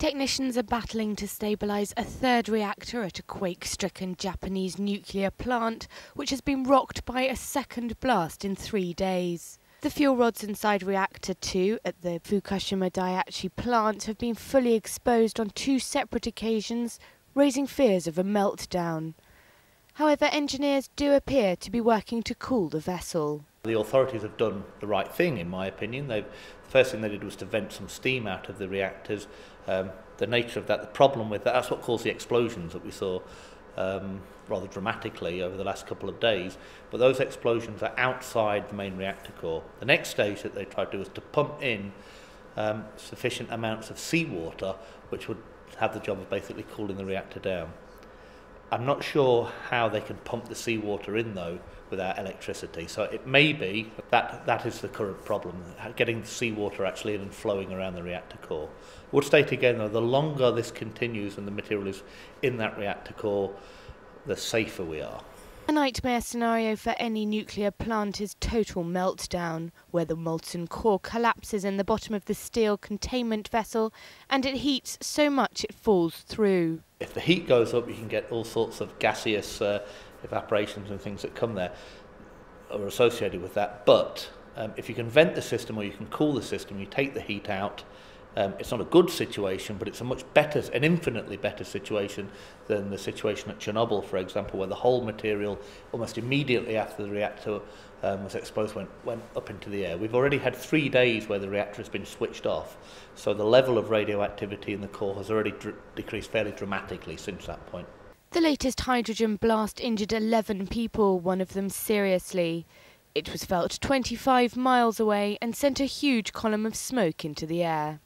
Technicians are battling to stabilise a third reactor at a quake-stricken Japanese nuclear plant, which has been rocked by a second blast in 3 days. The fuel rods inside Reactor 2 at the Fukushima Daiichi plant have been fully exposed on 2 separate occasions, raising fears of a meltdown. However, engineers do appear to be working to cool the vessel. The authorities have done the right thing, in my opinion. The first thing they did was to vent some steam out of the reactors. The nature of that, the problem with that's what caused the explosions that we saw rather dramatically over the last couple of days. But those explosions are outside the main reactor core. The next stage that they tried to do was to pump in sufficient amounts of seawater, which would have the job of basically cooling the reactor down. I'm not sure how they can pump the seawater in, though, without electricity. So it may be that is the current problem, getting the seawater actually in and flowing around the reactor core. I would state again, though, the longer this continues and the material is in that reactor core, the safer we are. A nightmare scenario for any nuclear plant is total meltdown, where the molten core collapses in the bottom of the steel containment vessel and it heats so much it falls through. If the heat goes up, you can get all sorts of gaseous evaporations and things that come there are associated with that. But if you can vent the system or you can cool the system, you take the heat out. It's not a good situation, but it's a much better, an infinitely better situation than the situation at Chernobyl, for example, where the whole material, almost immediately after the reactor was exposed, went up into the air. We've already had 3 days where the reactor has been switched off, so the level of radioactivity in the core has already decreased fairly dramatically since that point. The latest hydrogen blast injured 11 people, one of them seriously. It was felt 25 miles away and sent a huge column of smoke into the air.